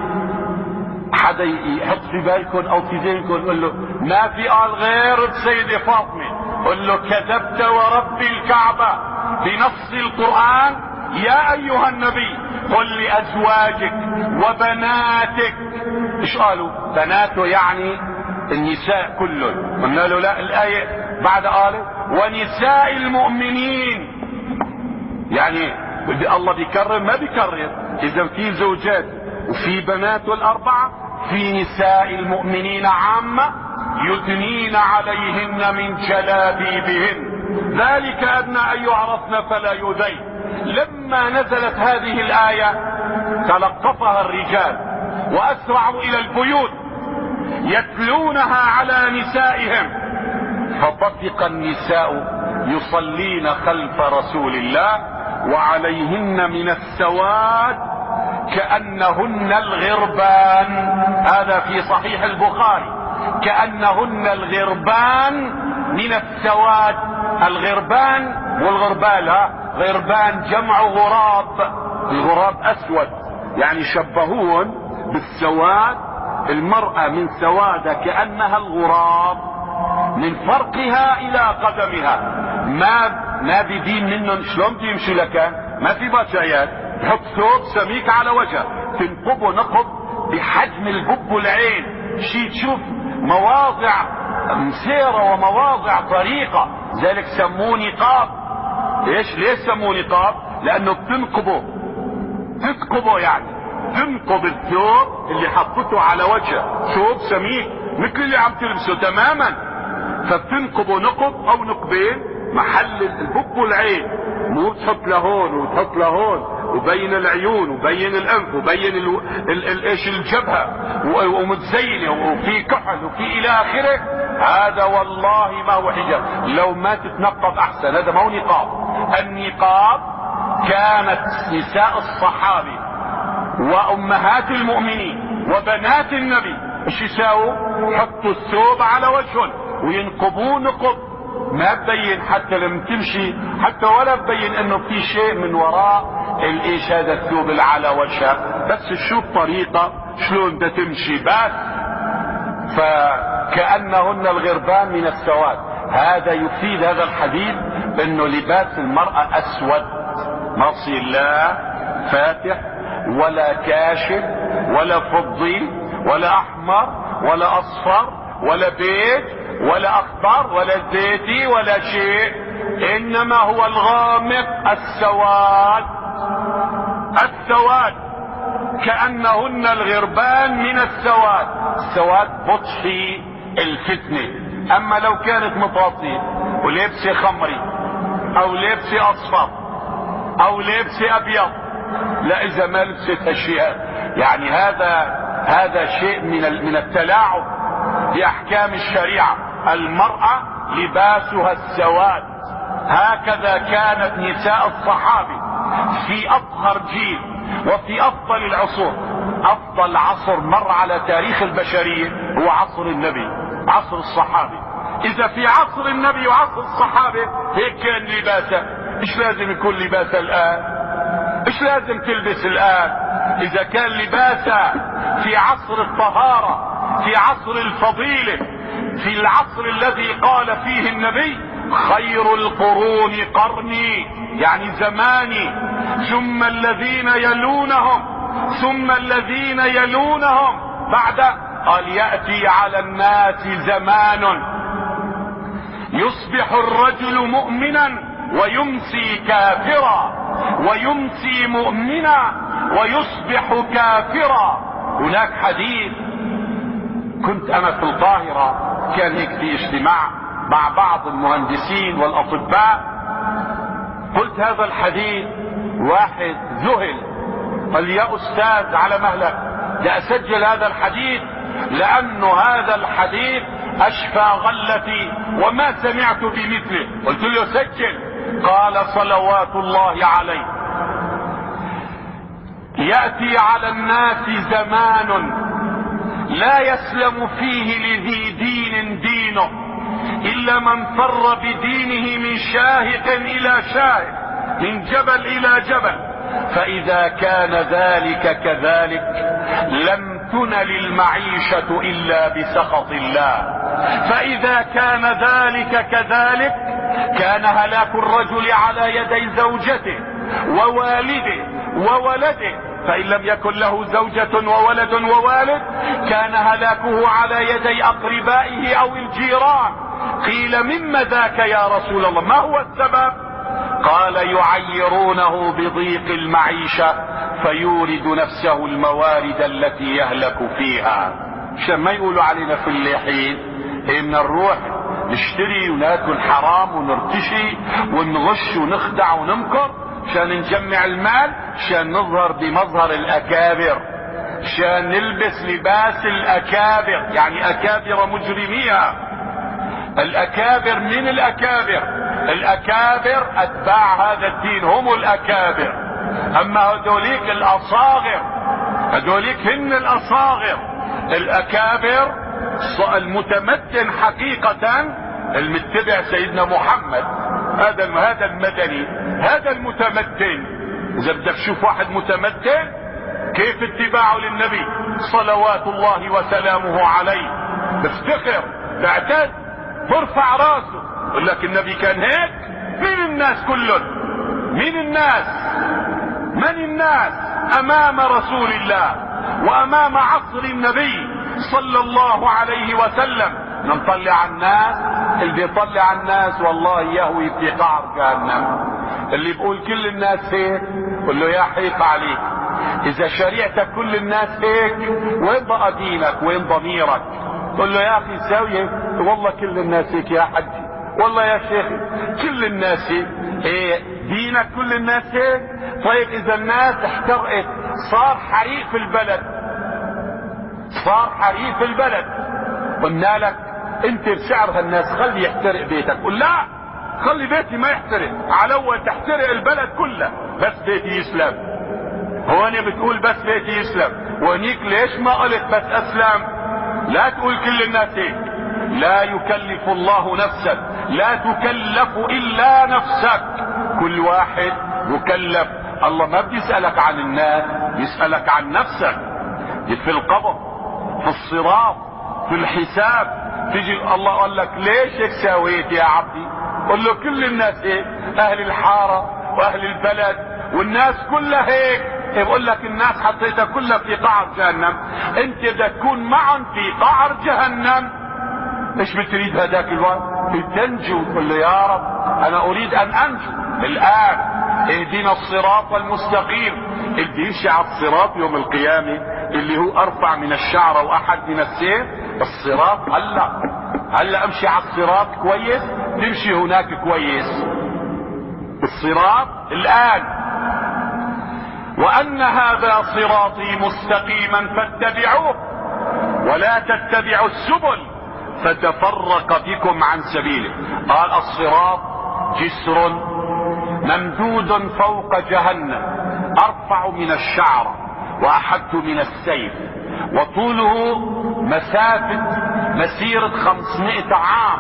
حدا يحط في بالكم او في ذهنكم يقول له ما في قال غير السيدة فاطمة، قل له كذبت ورب الكعبة بنص القرآن يا ايها النبي قل لازواجك وبناتك. ايش قالوا؟ بناته يعني النساء كلهم. قلنا له لا، الايه بعد قالت ونساء المؤمنين، يعني الله بيكرر ما بيكرر. اذا في زوجات وفي بناته 4، في نساء المؤمنين عامة يدنين عليهن من جلابيبهن ذلك ادنى ان يعرفن فلا يؤذين. لما نزلت هذه الآية تلقفها الرجال واسرعوا الى البيوت يتلونها على نسائهم، فطفق النساء يصلين خلف رسول الله وعليهن من السواد كأنهن الغربان. هذا في صحيح البخاري، كأنهن الغربان من السواد. الغربان والغربال، غربان جمع غراب، الغراب اسود، يعني شبهون بالسواد. المرأة من سوادة كأنها الغراب، من فرقها الى قدمها ما بدين منهم. شلون بده يمشي لك؟ ما في بشايات، تحط ثوب سميك على وجهه تنقبه نقب بحجم البب والعين، شي تشوف مواضع مسيرة ومواضع طريقة، ذلك سموه نقاب. ليش سموه نقاب؟ لانه بتنقبه يعني تنقض الثوب اللي حطته على وجهه، ثوب سميك مثل اللي عم تلبسه تماما، فبتنقضه نقض او نقبين محل البق والعين، مو تحط لهون وتحط لهون وبين العيون وبين الانف وبين ايش الجبهه ومتزينه وفي كحل وفي الى اخره. هذا والله ما هو حجاب، لو ما تتنقب احسن. هذا ما هو نقاب. النقاب كانت نساء الصحابه وامهات المؤمنين وبنات النبي ايش يساووا؟ يحطوا الثوب على وجههم وينقبوه نقب، ما تبين حتى لما تمشي حتى ولا تبين انه في شيء من وراء الايش هذا الثوب اللي على وجهه، بس شو الطريقة شلون بدها تمشي بس. فكأنهن الغربان من السواد. هذا يفيد هذا الحديث انه لباس المرأة اسود، ما يصير لا فاتح ولا كاشف ولا فضي ولا احمر ولا اصفر ولا بيج ولا اخضر ولا زيتي ولا شيء، انما هو الغامق السواد. السواد كأنهن الغربان من السواد. السواد بطفي الفتنة. اما لو كانت متغطية ولبسة خمري او لبسة اصفر او لبسة ابيض، لا اذا ما لبست اشياء يعني هذا شيء من التلاعب باحكام الشريعة. المرأة لباسها السواد. هكذا كانت نساء الصحابة في اطهر جيل وفي افضل العصور. افضل عصر مر على تاريخ البشرية هو عصر النبي، عصر الصحابة. اذا في عصر النبي وعصر الصحابة هيك كان لباسه، ايش لازم يكون لباسه الان؟ ايش لازم تلبس الان؟ اذا كان لباسه في عصر الطهارة، في عصر الفضيلة، في العصر الذي قال فيه النبي خير القرون قرني، يعني زماني، ثم الذين يلونهم ثم الذين يلونهم بعد. قال يأتي على الناس زمان يصبح الرجل مؤمنا ويمسي كافرا ويمسي مؤمنا ويصبح كافرا. هناك حديث كنت انا في القاهرة، كان هيك في اجتماع مع بعض المهندسين والاطباء، قلت هذا الحديث، واحد ذهل قال يا استاذ على مهلك ده اسجل هذا الحديث لانه هذا الحديث اشفى غلتي وما سمعت بمثله. قلت له سجل. قال صلوات الله عليه يأتي على الناس زمان لا يسلم فيه لذي دين دينه الا من فر بدينه من شاهق الى شاهق، من جبل الى جبل. فاذا كان ذلك كذلك لم تنل المعيشة الا بسخط الله. فاذا كان ذلك كذلك كان هلاك الرجل على يدي زوجته ووالده وولده، فإن لم يكن له زوجة وولد ووالد كان هلاكه على يدي أقربائه أو الجيران. قيل مما ذاك يا رسول الله؟ ما هو السبب؟ قال يعيرونه بضيق المعيشة فيورد نفسه الموارد التي يهلك فيها. عشان ما يقولوا علينا في اللحين إن نروح نشتري وناكل حرام ونرتشي ونغش ونخدع ونمكر عشان نجمع المال، عشان نظهر بمظهر الأكابر، عشان نلبس لباس الأكابر، يعني أكابر مجرميها. الأكابر من الأكابر؟ الأكابر أتباع هذا الدين هم الأكابر. أما هذوليك الأصاغر، هذوليك هن الأصاغر. الأكابر المتمدن حقيقة المتبع سيدنا محمد، هذا المدني، هذا المتمدن. اذا بدك تشوف واحد متمدن كيف اتباعه للنبي صلوات الله وسلامه عليه، بفتخر، بعتز، برفع راسه، يقول لك النبي كان هيك. مين الناس كلهم؟ مين الناس؟ من الناس امام رسول الله وامام عصر النبي صلى الله عليه وسلم؟ نطلع على الناس، اللي بيطلع على الناس والله يهوي في قعر جهنم. اللي بيقول كل الناس هيك قل له يا حيق عليك، اذا شريعتك كل الناس هيك وين بقى دينك؟ وين ضميرك؟ قل له يا اخي ساوية، والله كل الناس هيك يا حجي، والله يا شيخ كل الناس هيك. ايه دينك كل الناس هيك؟ طيب اذا الناس احترقت، صار حريق في البلد، صار حريق في البلد، قلنا لك انت بسعر هالناس خلي يحترق بيتك، قل لا خلي بيتي ما يحترق، على اول تحترق البلد كلها بس بيتي يسلم. هون بتقول بس بيتي يسلم، وهنيك ليش ما قلت بس اسلم؟ لا تقول كل الناس هيك. لا يكلف الله نفسا، لا تكلف الا نفسك، كل واحد مكلف. الله ما بيسألك عن الناس، يسألك عن نفسك. في القبر، في الصراط، في الحساب، تيجي الله قال لك ليش هيك سويت يا عبدي؟ قل له كل الناس هيك، اهل الحارة واهل البلد والناس كلها هيك. بقول لك الناس حطيتها كلها في قعر جهنم، انت بدك تكون معهم في قعر جهنم. ايش بتريد هذاك الوقت؟ تنجو. تقول له يا رب انا اريد ان انجو الان، اهدنا الصراط المستقيم. اللي يمشي على الصراط يوم القيامة اللي هو ارفع من الشعر واحد من السيف، الصراط هلا امشي على الصراط كويس، تمشي هناك كويس. الصراط الان، وان هذا صراطي مستقيما فاتبعوه ولا تتبعوا السبل فتفرق بكم عن سبيله. قال الصراط جسر ممدود فوق جهنم، ارفع من الشعر واحد من السيف، وطوله مسيرة 500 عام.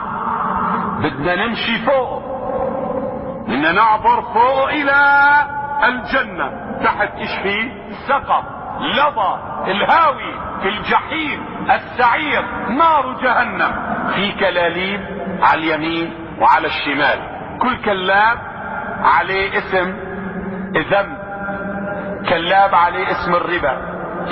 بدنا نمشي فوق، بدنا نعبر فوق الى الجنة. تحت ايش فيه؟ سقط، لظى، الهاوي، في الجحيم، السعير، نار جهنم. في كلاليب على اليمين وعلى الشمال، كل كلاب عليه اسم ذنب، كلاب عليه اسم الربا،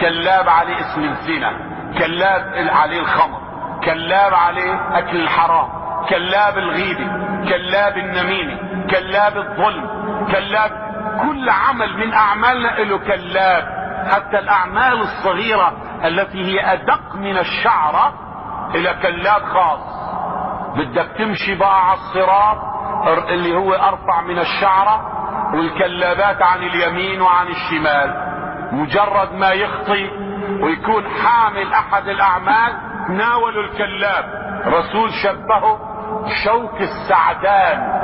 كلاب عليه اسم الزنا، كلاب عليه الخمر، كلاب عليه اكل الحرام، كلاب الغيبة، كلاب النميمة، كلاب الظلم، كلاب كل عمل من اعمالنا له كلاب. حتى الاعمال الصغيرة التي هي ادق من الشعرة الى كلاب خاص. بدك تمشي بقى على الصراط اللي هو ارفع من الشعرة، والكلابات عن اليمين وعن الشمال. مجرد ما يخطي ويكون حامل احد الاعمال ناولوا الكلاب. رسول شبهه شوك السعدان.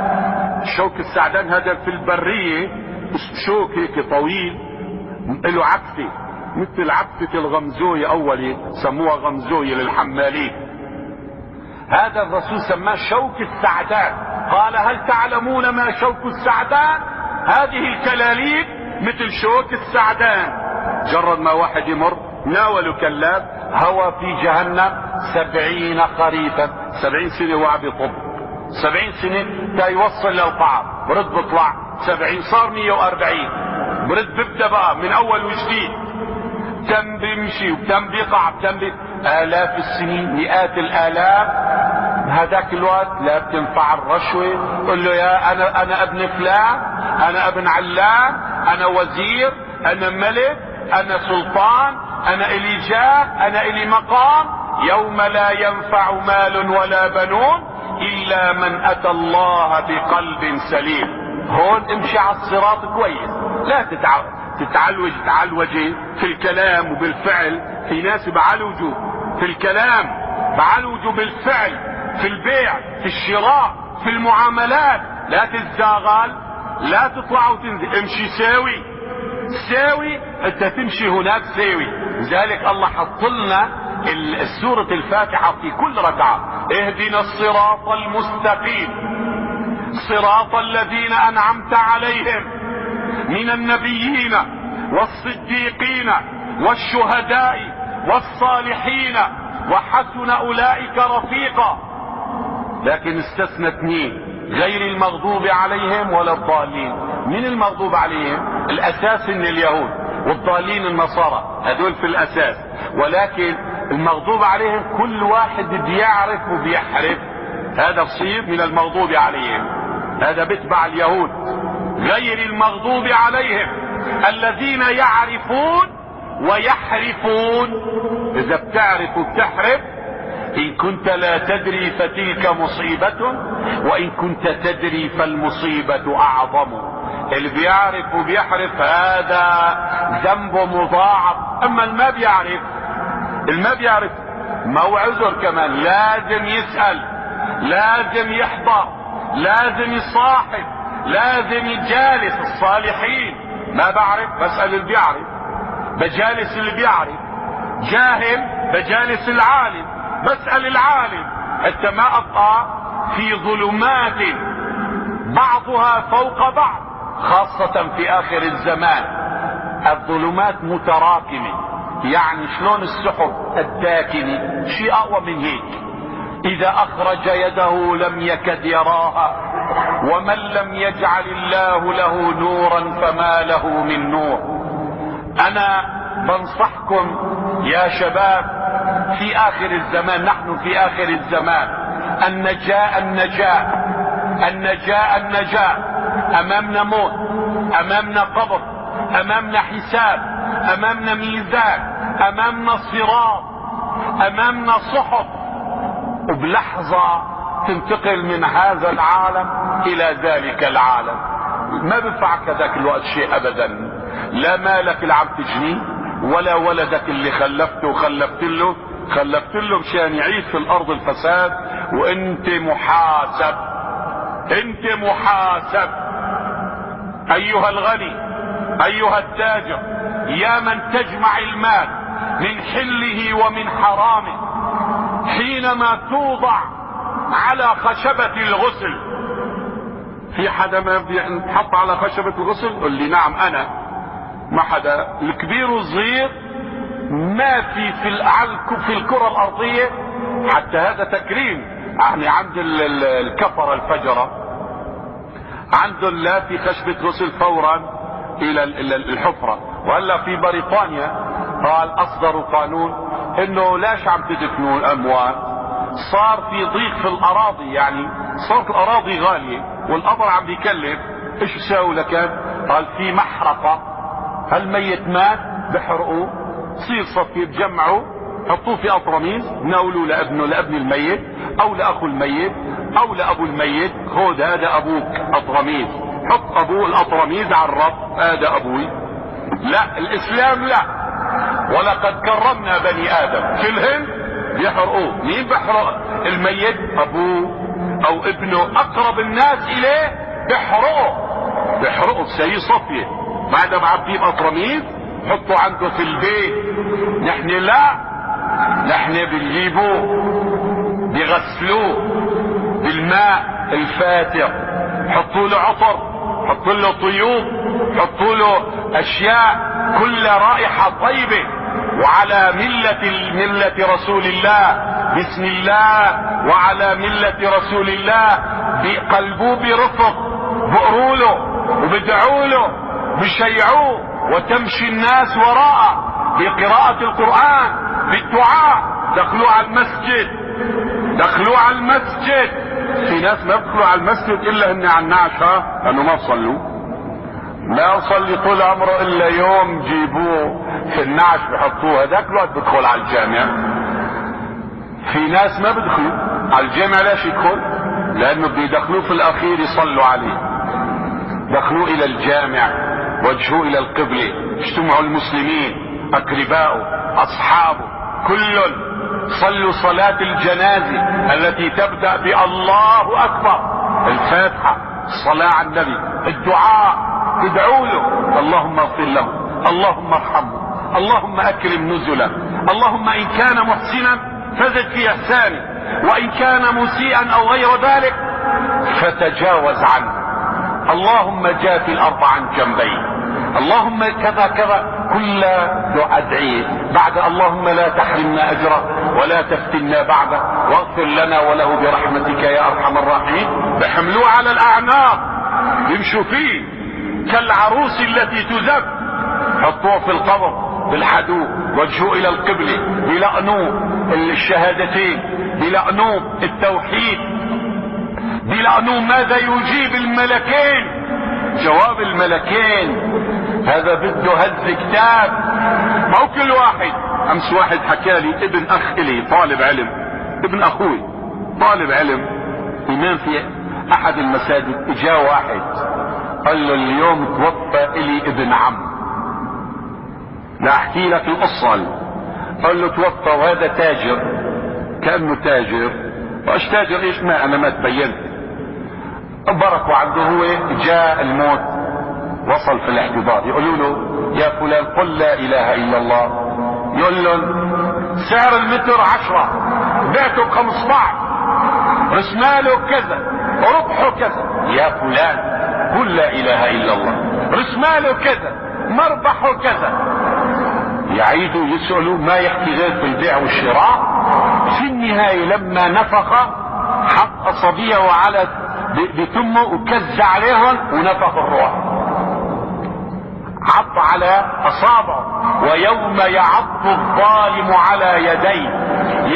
شوك السعدان هذا في البرية شوك هيك طويل له عكفة مثل عكفة الغمزوية، اولي سموها غمزوية للحمالين. هذا الرسول سماه شوك السعدان. قال هل تعلمون ما شوك السعدان؟ هذه الكلاليب مثل شوك السعدان. جرد ما واحد يمر ناولوا كلاب، هوى في جهنم 70 خريفا، 70 سنة هو عم يطب، 70 سنة تا يوصل للقاع، برد بطلع 70 صار 140، برد ببدا بقى من اول وجديد. تم بيمشي وتم بيقع آلاف السنين، مئات الآلاف. هذاك الوقت لا بتنفع الرشوة. قل له يا أنا ابن فلان، أنا ابن علان، أنا وزير، أنا ملك، أنا سلطان، أنا إلي جاه، أنا إلي مقام. يوم لا ينفع مال ولا بنون إلا من أتى الله بقلب سليم. هون امشي على الصراط كويس، لا تعلوجي في الكلام وبالفعل. في ناس بعلوجوا في الكلام، بعلوجوا بالفعل، في البيع، في الشراء، في المعاملات. لا تتزاغل، لا تطلع وتنزل، امشي ساوي ساوي، انت تمشي هناك ساوي. لذلك الله حط لنا سورة الفاتحة في كل ركعة. اهدنا الصراط المستقيم صراط الذين انعمت عليهم من النبيين والصديقين والشهداء والصالحين وحسن اولئك رفيقا. لكن استثنى اثنين، غير المغضوب عليهم ولا الضالين. من المغضوب عليهم؟ الاساس ان اليهود، والضالين النصارى، هذول في الاساس. ولكن المغضوب عليهم كل واحد بيعرف وبيحرف، هذا بصير من المغضوب عليهم، هذا بتبع اليهود. غير المغضوب عليهم الذين يعرفون ويحرفون. اذا بتعرف وبتحرف، ان كنت لا تدري فتلك مصيبة، وان كنت تدري فالمصيبة اعظم. اللي بيعرف وبيحرف هذا ذنبه مضاعف. اما اللي ما بيعرف ما هو عذر كمان، لازم يسأل، لازم يحضر، لازم يصاحب، لازم يجالس الصالحين. ما بعرف بسأل اللي بيعرف، بجالس اللي بيعرف. جاهل بجالس العالم، بسأل العالم. حتى ما ابقى في ظلمات بعضها فوق بعض، خاصة في اخر الزمان. الظلمات متراكمة، يعني شلون السحب الداكنة، شيء اقوى من هيك. اذا اخرج يده لم يكد يراها، ومن لم يجعل الله له نورا فما له من نور. انا بنصحكم يا شباب في اخر الزمان، نحن في اخر الزمان، النجاة. امامنا موت، امامنا قبر، امامنا حساب، امامنا ميزان، امامنا صراط، امامنا صحف. وبلحظة تنتقل من هذا العالم الى ذلك العالم. ما بينفعك هذاك الوقت شيء ابدا، لا مالك اللي عم تجنيه، ولا ولدك اللي خلفته وخلفت له مشان يعيش في الارض الفساد. وانت محاسب، ايها الغني، ايها التاجر، يا من تجمع المال من حله ومن حرامه. حينما توضع على خشبة الغسل، في حدا ما بيتحط على خشبة الغسل؟ قل لي نعم انا. ما حدا، الكبير والصغير، ما في الكرة الارضية. حتى هذا تكريم، يعني عند الكفر الفجرة عندهم لا في خشبة غسل فورا الى الحفرة. وهلا في بريطانيا قال اصدروا قانون انه لاش عم تدفنوا الاموات، صار في ضيق في الاراضي، يعني صارت الاراضي غالية والقبر عم بيكلف. ايش يساوي لكان؟ قال في محرقة، هالميت مات بحرقوه، صير صفي بجمعوا، حطوه في اطرميز، ناولوه لابنه، لابن الميت او لاخو الميت او لابو الميت. خذ هذا ابوك اطرميز، حط ابوه الاطرميز على الرف، هذا ابوي. لا، الاسلام لا. ولقد كرمنا بني ادم. في الهند بيحرقوه. مين بيحرق الميت؟ ابوه او ابنه، اقرب الناس اليه بيحرقوا سي صفية. بعد ما عبيه باطرميز حطوا عنده في البيت. نحن لا، نحن بنجيبوه بغسلوه بالماء الفاتر، حطوا له عطر، حطوا له طيوب، حطوا له اشياء كل رائحة طيبة، وعلى ملة رسول الله، بسم الله وعلى ملة رسول الله. بقلبوه برفق، بقروا له وبدعوا له، بشيعوه، وتمشي الناس وراءه بقراءة القرآن، بالدعاء. دخلوا على المسجد. في ناس ما بيدخلوا على المسجد الا هن على النعشة، لانه ما بصلوا. لا يصلي طول عمره الا يوم جيبوه في النعش بحطوه، هذاك الوقت بدخل على الجامع. في ناس ما بدخلوا على الجامع. ليش يدخل؟ لانه بيدخلوه في الاخير يصلوا عليه. دخلوه الى الجامع، وجهوه الى القبلة، اجتمعوا المسلمين، اقرباؤه، اصحابه، كل صلوا صلاة الجنازة التي تبدأ بالله اكبر، الفاتحة، الصلاة على النبي، الدعاء، تدعوا له اللهم اغفر له، اللهم ارحمه، اللهم اكرم نزله، اللهم ان كان محسنا فزد في احسانه، وان كان مسيئا او غير ذلك فتجاوز عنه. اللهم جاف الارض عن جنبيه، اللهم كذا كذا، كل ادعيه بعد اللهم لا تحرمنا اجره ولا تفتنا بعده واغفر لنا وله برحمتك يا ارحم الراحمين. بحملوه على الاعناق يمشوا فيه كالعروس التي تزف. حطوه في القبر بالحدو، وجهوا الى القبلة، بلأنوه الشهادتين، بلأنوه التوحيد، بلأنوه ماذا يجيب الملكين جواب الملكين. هذا بده هز كتاب. ما هو كل واحد. امس واحد حكى لي ابن اخ الي طالب علم، ابن اخوي طالب علم امام في احد المساجد. اجا واحد قال له اليوم توفى الي ابن عم. لا احكي لك القصة. قال له توفى وهذا تاجر، كأنه تاجر. وايش تاجر ايش؟ ما انا ما تبينت. بركوا عنده. هو جاء الموت، وصل في الاحتضار. يقولوا له يا فلان قل لا اله الا الله. يقول لهم سعر المتر 10، بعته ب15، رسماله كذا، ربحه كذا. يا فلان قل لا اله الا الله، رسماله كذا، مربحه كذا. يعيدوا يسألوا، ما يحكي غير في البيع والشراء. في النهاية لما نفخ حط اصابعه على بتمه وكز عليهم ونفخ الروح. عض على اصابعه. ويوم يعض الظالم على يديه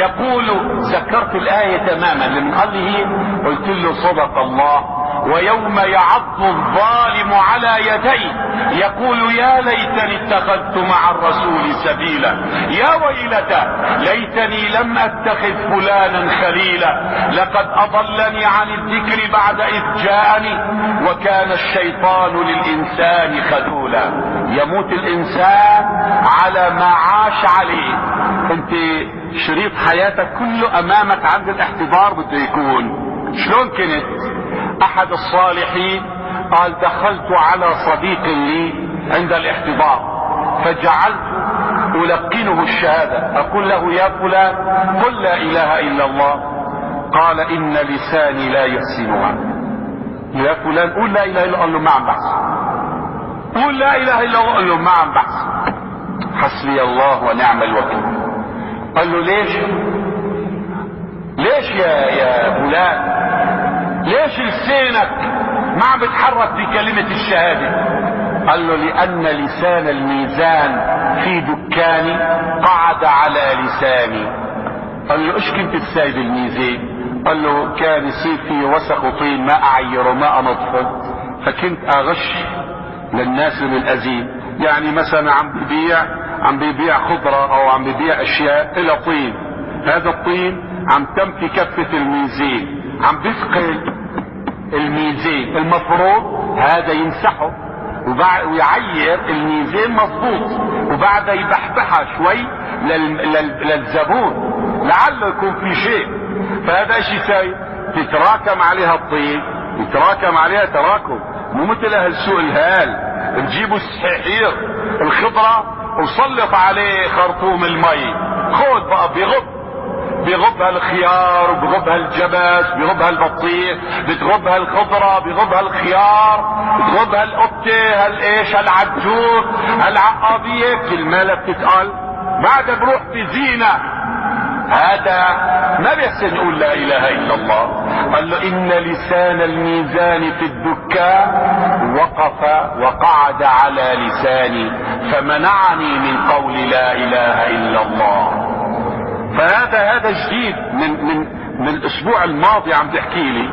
يقول، ذكرت الآية تماما لمن قال لي قلت له صدق الله. ويوم يعض الظالم على يديه يقول يا ليتني اتخذت مع الرسول سبيلا، يا ويلتى ليتني لم اتخذ فلانا خليلا، لقد اضلني عن الذكر بعد اذ جاءني وكان الشيطان للانسان خذولا. يموت الانسان على ما عاش عليه. انت شريط حياتك كله امامك عند الاحتضار بده يكون شلون كنت. احد الصالحين قال دخلت على صديق لي عند الاحتضار فجعلت القنه الشهادة، اقول له يا فلان قل لا اله الا الله. قال ان لساني لا يحسنها. يا فلان قل لا اله الا الله. قال له ما عم بحث. قل لا اله الا الله. قال له ما عم بحث. حسبي الله ونعم الوكيل. قال له ليش يا فلان ليش لسانك ما عم بتحرك بكلمة الشهادة؟ قال له لأن لسان الميزان في دكاني قعد على لساني. قال له ايش كنت تسايب الميزان؟ قال له كان يصير فيه وسخ وطين ما اعيره ما انظفه، فكنت اغش للناس من الازيم. يعني مثلا عم بيبيع خضرة او عم بيبيع اشياء الى طين، هذا الطين عم تمتي كفة الميزان، عم بيثقل الميزان، المفروض هذا يمسحه ويعير الميزان مضبوط وبعدها يبحبحها شوي للزبون لعله يكون في شيء. فهذا ايش يساوي؟ تتراكم عليها الطين، يتراكم عليها تراكم، مو مثل اهل سوق الهال نجيبوا السحيحير الخضرة وسلط عليه خرطوم المي، خذ بقى بيغب هالخيار وبيغب هالجبس بيغب هالبطيخ بتغب هالخضرة بيغب هالخيار بتغب هالقطة هالايش هالعجور هالعقابية، كل ما بتتقل بعدها بروح بزينة. هذا ما بيحسن يقول لا اله الا الله. قال له ان لسان الميزان في الدكان وقف وقعد على لساني فمنعني من قول لا اله الا الله. فهذا جديد من الاسبوع الماضي عم تحكي لي.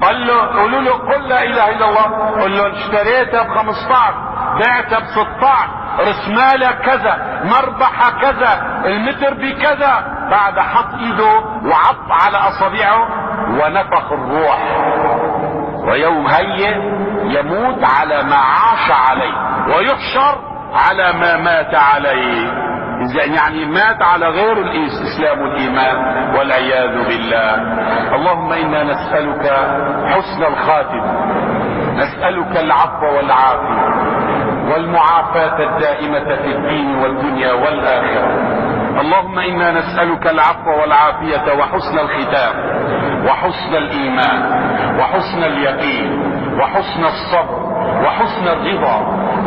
قال له قولوا له قل لا اله الا الله. قل له اشتريتها ب15 بعتها ب16 رسمالها كذا مربحها كذا المتر بكذا. بعد حط ايده وعض على اصابعه ونفخ الروح. ويوم هي يموت على ما عاش عليه ويحشر على ما مات عليه. يعني مات على غير الاسلام والايمان والعياذ بالله. اللهم انا نسألك حسن الخاتمة، نسألك العفو والعافية والمعافاة الدائمة في الدين والدنيا والآخرة. اللهم انا نسألك العفو والعافية وحسن الختام وحسن الايمان وحسن اليقين وحسن الصبر وحسن الرضا،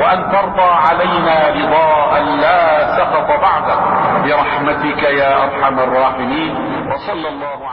وان ترضى علينا رضاء لا سخط بعدك برحمتك يا ارحم الراحمين. وصلى الله